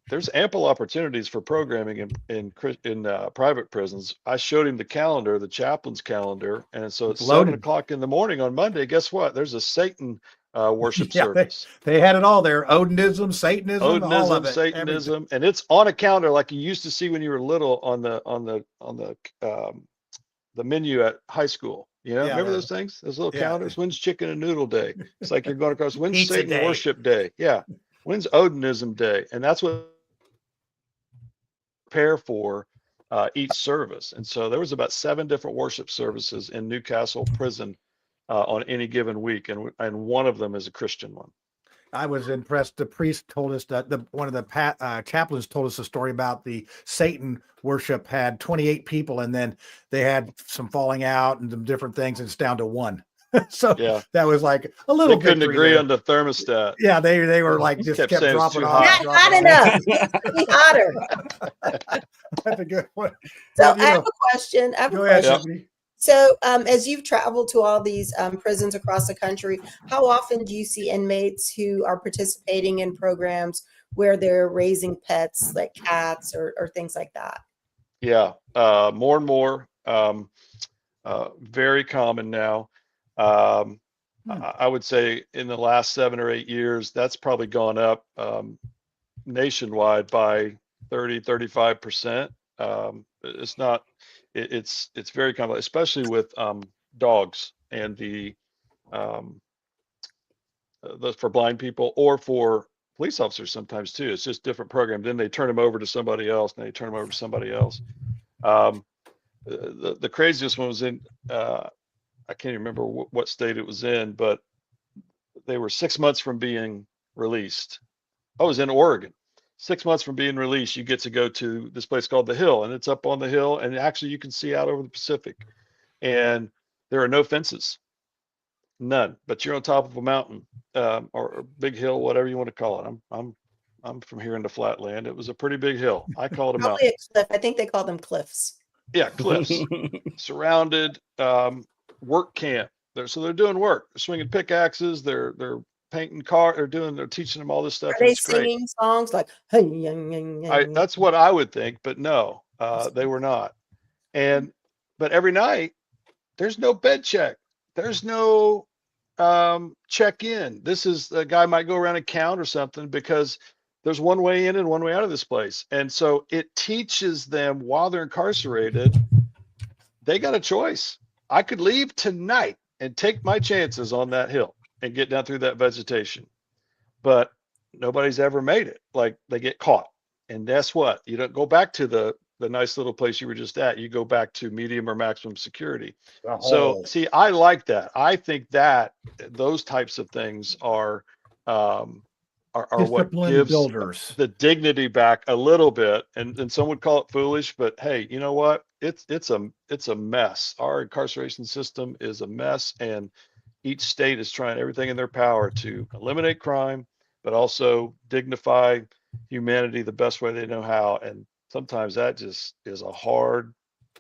There's ample opportunities for programming in private prisons. I showed him the calendar, the chaplain's calendar, and so it's 7 o'clock in the morning on Monday. Guess what? There's a Satan worship service. They had it all there: Odinism, Satanism, all of it, Satanism, everything. And it's on a calendar like you used to see when you were little on the menu at high school. Remember those things? Those little calendars. When's Chicken and Noodle Day? It's like you're going across. When's Pizza Satan Day. Worship Day? Yeah. When's Odinism Day? And that's what prepare for each service. And so there was about 7 different worship services in Newcastle prison on any given week, and one of them is a Christian one. I was impressed. The priest told us that one of the chaplains told us a story about the Satan worship had 28 people, and then they had some falling out and some different things, and it's down to 1. So that was like a little. They couldn't agree on the thermostat. Yeah, they were like just kept dropping off. Not hot enough. Be hotter. That's a good one. So I have a question. Go ahead. So as you've traveled to all these prisons across the country, how often do you see inmates who are participating in programs where they're raising pets like cats or things like that? Yeah, more and more. Very common now. I would say in the last 7 or 8 years, that's probably gone up nationwide by 35%. It's very common, especially with dogs and the for blind people or for police officers sometimes too. It's just different programs. Then they turn them over to somebody else, and they turn them over to somebody else. The craziest one was in I can't remember what state it was in, but they were 6 months from being released. I was in Oregon. 6 months from being released, you get to go to this place called The Hill, and it's up on the hill, and actually you can see out over the Pacific. And there are no fences, none. But you're on top of a mountain or a big hill, whatever you want to call it. I'm from here in the flatland. It was a pretty big hill. I call it a mountain. A cliff. I think they call them cliffs. Yeah, cliffs. Surrounded. Work camp. So they're doing work. They're swinging pickaxes. They're painting cars. They're teaching them all this stuff. Are they singing songs like? That's what I would think, but no, they were not. But every night there's no bed check. There's no check in. This is the guy might go around and count or something, because there's one way in and one way out of this place. And so it teaches them while they're incarcerated, they got a choice. I could leave tonight and take my chances on that hill and get down through that vegetation. But nobody's ever made it. Like, they get caught. And guess what? You don't go back to the nice little place you were just at. You go back to medium or maximum security. So see, I like that. I think that those types of things are what Disciplined gives builders. the dignity back a little bit. And some would call it foolish, but hey, you know what? It's a mess. Our incarceration system is a mess, and each state is trying everything in their power to eliminate crime, but also dignify humanity the best way they know how. And sometimes that just is a hard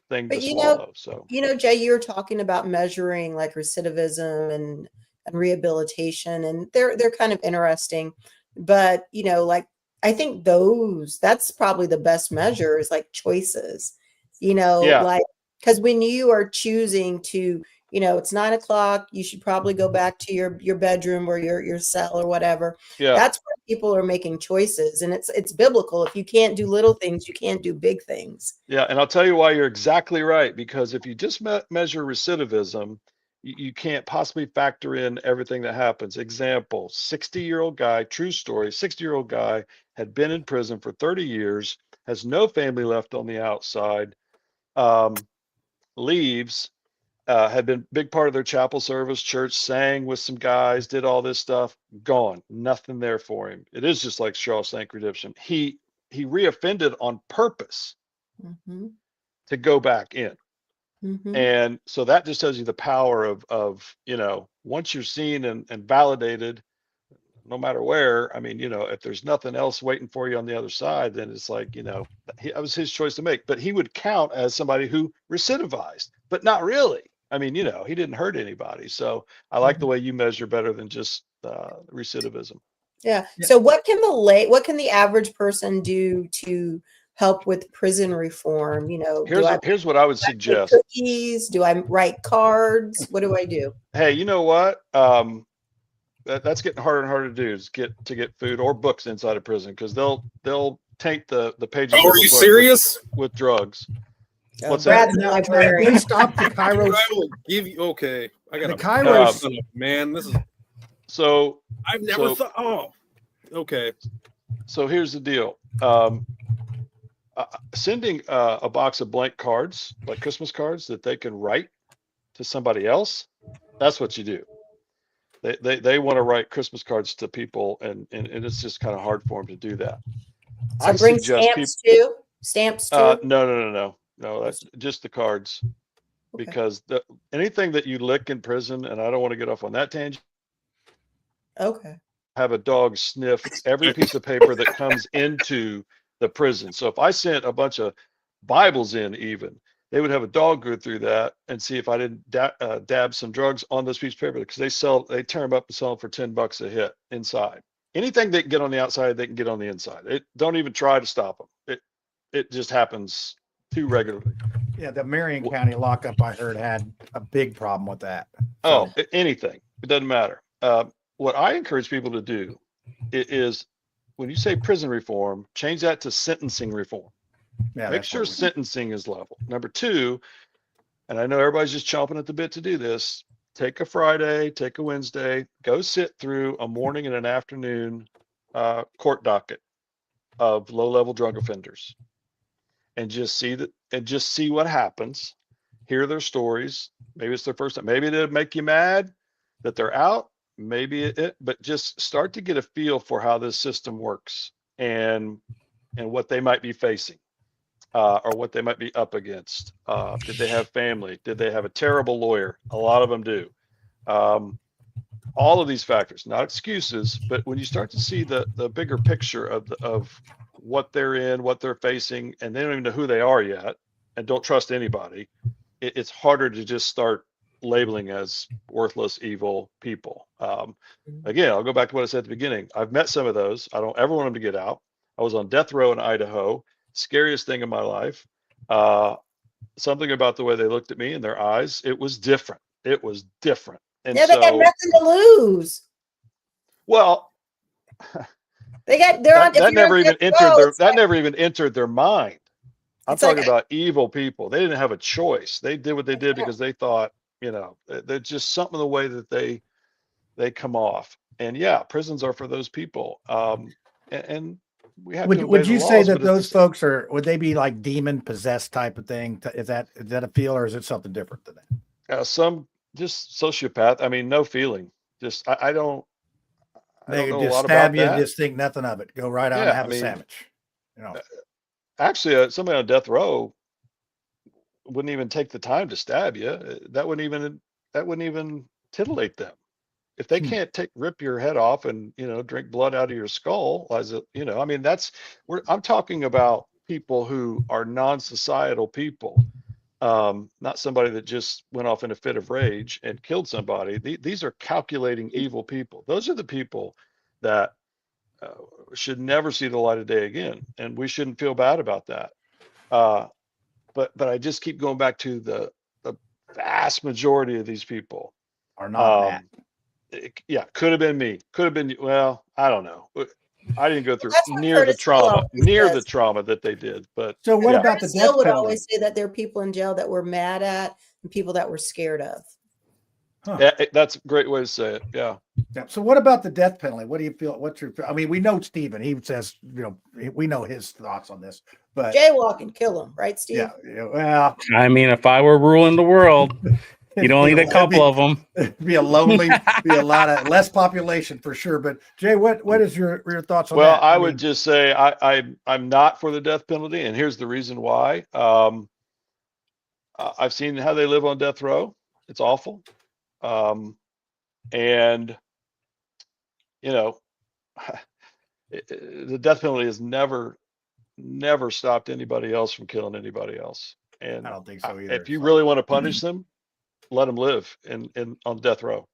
thing to But swallow. So Jay, you were talking about measuring like recidivism and rehabilitation, and they're kind of interesting. But like, I think that's probably the best measure, is like choices. Like, because when you are choosing to, it's 9 o'clock, you should probably go back to your bedroom or your cell or whatever. yeah, That's where people are making choices, and it's biblical. If you can't do little things, you can't do big things. yeah, and I'll tell you why you're exactly right. Because if you just measure recidivism, you can't possibly factor in everything that happens. Example: 60-year-old guy, true story. 60-year-old guy had been in prison for 30 years, has no family left on the outside. Leaves. Had been big part of their chapel service, church, sang with some guys, did all this stuff, gone, nothing there for him. It is just like Shawshank Redemption. He reoffended on purpose to go back in. And so that just tells you the power of once you're seen and validated, no matter where. I mean, if there's nothing else waiting for you on the other side, then it's like, that was his choice to make. But he would count as somebody who recidivized, but not really. I mean, he didn't hurt anybody. So I like the way you measure better than just recidivism. Yeah. So what can the average person do to help with prison reform? Here's what I would suggest. Cookies? Do I write cards? What do I do? Hey, you know what? That's getting harder and harder to do, is get food or books inside of prison, because they'll taint the pages. Oh, are you serious? With drugs. What's Brad's that? a librarian. They stopped the Kairos. I will give you. Okay, I got The Kairos. man. This is so. I've never thought. Oh, okay. So here's the deal. Sending a box of blank cards, like Christmas cards, that they can write to somebody else. That's what you do. They want to write Christmas cards to people, and it's just kind of hard for them to do that. So I bring stamps too. Stamps too. No. That's just the cards, because anything that you lick in prison, and I don't want to get off on that tangent. Okay. Have a dog sniff every piece of paper that comes into the prison. So if I sent a bunch of Bibles in, even, they would have a dog go through that and see if I didn't dab some drugs on those pieces of paper, because they tear them up and sell them for $10 a hit inside. Anything they can get on the outside, they can get on the inside. Don't even try to stop them. It just happens too regularly. Yeah, the Marion County lockup, I heard, had a big problem with that. So. Oh, anything. It doesn't matter. What I encourage people to do is, when you say prison reform, change that to sentencing reform. Yeah, make sure sentencing is level. Number two, and I know everybody's just chomping at the bit to do this, take a Friday, take a Wednesday, go sit through a morning and an afternoon court docket of low-level drug offenders, and just see what happens. Hear their stories. Maybe it's their first time. Maybe it'll make you mad that they're out. Maybe but just start to get a feel for how this system works, and what they might be facing, or what they might be up against. Did they have family? Did they have a terrible lawyer? A lot of them do. All of these factors, not excuses, but when you start to see the bigger picture of what they're in, what they're facing, and they don't even know who they are yet, and don't trust anybody, it's harder to just start labeling as worthless, evil people. Again, I'll go back to what I said at the beginning. I've met some of those. I don't ever want them to get out. I was on death row in Idaho. Scariest thing in my life. Something about the way they looked at me and their eyes, it was different. It was different. And yeah, they got nothing to lose. Well, that never even entered their mind. I'm talking about evil people. They didn't have a choice. They did what they did because they thought, there's just something in the way that they come off. And yeah, prisons are for those people. And we have to obey Would the you say laws, that but it's those folks would they be like demon possessed type of thing? Is that a feel, or is it something different than that? some just sociopath. I mean, no feeling. Just I don't They could know a just lot stab about you and that. just think nothing of it. Go right on and Yeah, I have a mean, sandwich. You know, actually, somebody on death row wouldn't even take the time to stab you. That wouldn't even titillate them. If they can't rip your head off and drink blood out of your skull, I mean, I'm talking about people who are non-societal people, not somebody that just went off in a fit of rage and killed somebody. These are calculating evil people. Those are the people that should never see the light of day again, and we shouldn't feel bad about that. But I just keep going back to the vast majority of these people. are not that. Yeah, could have been me. Could have been. Well, I don't know. I didn't go Well, through that's what Curtis Hill always says. trauma that they did. But So what yeah, about the Curtis Hill death would penalty? always say that there are people in jail that we're mad at and people that we're scared of. that's a great way to say it. Yeah. Yeah. So what about the death penalty? What do you feel? I mean, we know Stephen. He says, we know his thoughts on this. But Jaywalk and kill him, right, Steve? yeah. Well, I mean, if I were ruling the world, you'd only need a couple of them. It'd be a lonely, be a lot of less population for sure. But Jay, what is your thoughts on Well, that? I would just say I'm not for the death penalty, and here's the reason why. I've seen how they live on death row. It's awful. And the death penalty has never stopped anybody else from killing anybody else. And I don't think so either. if you really want to punish them, let them live on death row.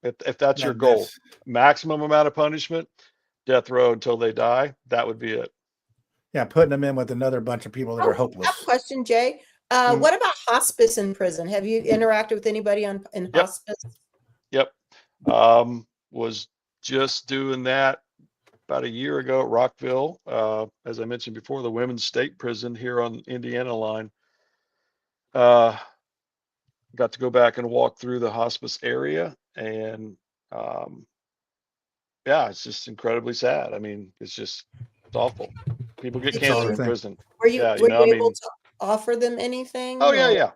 If that's your goal, maximum amount of punishment, death row until they die, that would be it. Yeah, putting them in with another bunch of people that are I hopeless. have a question, Jay. What about hospice in prison? Have you interacted with anybody in hospice? Yep. Was just doing that about a year ago at Rockville. As I mentioned before, the women's state prison here on Indiana line. Got to go back and walk through the hospice area, and yeah, it's just incredibly sad. I mean, it's awful. People get cancer in prison. Were you able to offer them anything? Oh yeah.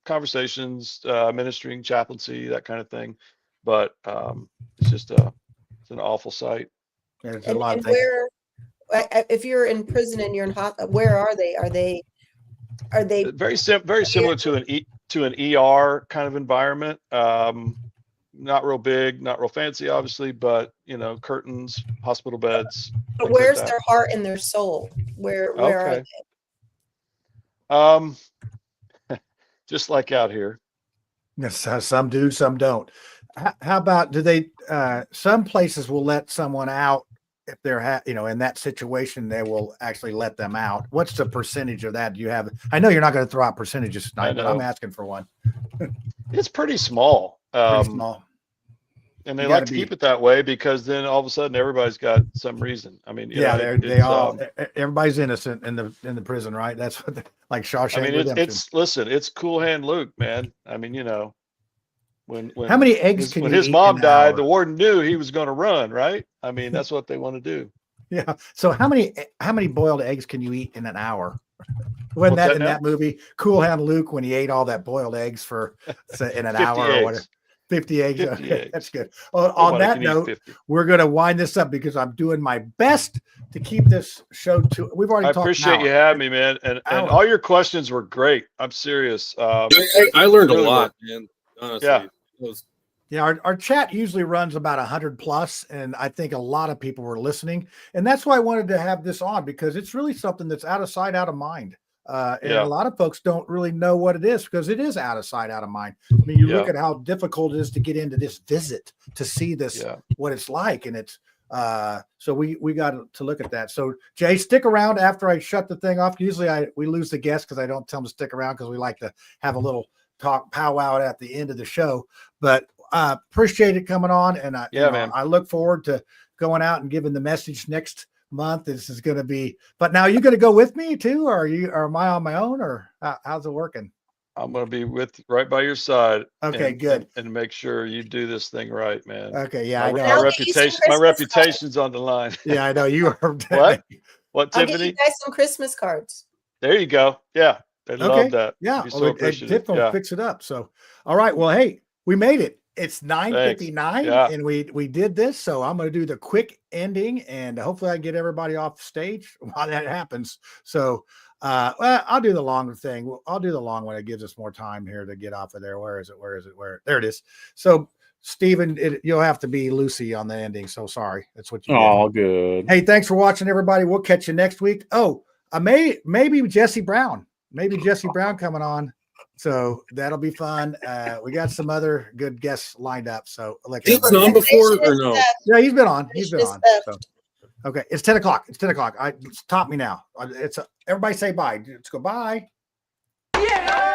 Conversations, ministering, chaplaincy, that kind of thing. But it's an awful sight. Yeah, there's And, a lot of and things. where, if you're in prison and you're in hospital, where are they? Are they very similar to an ER kind of environment? Not real big, not real fancy, obviously, but curtains, hospital beds. But where's their heart and their soul? Where are they? Just like out here. Yes, some do, some don't. How about do they? Some places will let someone out if they're in that situation. They will actually let them out. What's the percentage of that? Do you have? I know you're not going to throw out percentages tonight, but I'm asking for one. It's pretty small. Pretty small. And they like to keep it that way because then all of a sudden everybody's got some reason. I mean, everybody's innocent in the prison, right? That's what like Shawshank. I mean, it's Cool Hand Luke, man. I mean, when how many eggs when his mom died, the warden knew he was going to run, right? I mean, that's what they want to do. Yeah. So how many boiled eggs can you eat in an hour? Wasn't that in that movie, Cool Hand Luke, when he ate all that boiled eggs in an hour or whatever? 50 eggs. 50 eggs. That's good. On that note, we're going to wind this up because I'm doing my best to keep this show to. We've already talked. I appreciate you having me, man. And all your questions were great. I'm serious. I learned a lot, man. Honestly. Yeah. Our chat usually runs about 100 plus, and I think a lot of people were listening. And that's why I wanted to have this on, because it's really something that's out of sight, out of mind. And a lot of folks don't really know what it is because it is out of sight, out of mind. I mean, you look at how difficult it is to get into this visit to see this, what it's like. And it's, so we got to look at that. So Jay, stick around after I shut the thing off. Usually we lose the guests because I don't tell them to stick around because we like to have a little powwow at the end of the show, but appreciate it coming on. And man, I look forward to going out and giving the message next month. This is going to be, but now you're going to go with me too, or am I on my own, or how's it working? I'm going to be right by your side. Okay, and, good. And make sure you do this thing right, man. Okay, yeah, I know. My reputation's on the line. Yeah, I know you are. What, I'll Tiffany? get you guys some Christmas cards. There you go. Yeah, they love that. Yeah, Be so appreciative. Tiff will fix it up. So, all right. Well, hey, we made it. It's 9:59, and we did this. So I'm going to do the quick ending, and hopefully I can get everybody off stage while that happens. So, well, I'll do the long thing. I'll do the long one. It gives us more time here to get off of there. Where is it? There it is. So, Stephen, you'll have to be Lucy on the ending. So sorry. That's what you did. All good. Hey, thanks for watching, everybody. We'll catch you next week. Oh, maybe Jesse Brown. Maybe Jesse Brown coming on. So that'll be fun. We got some other good guests lined up. So he's been on before or no? Yeah, he's been on. He's been on. So. Okay, it's 10 o'clock. It's 10 o'clock. Stop me now. Everybody say bye. Let's go bye. Yeah.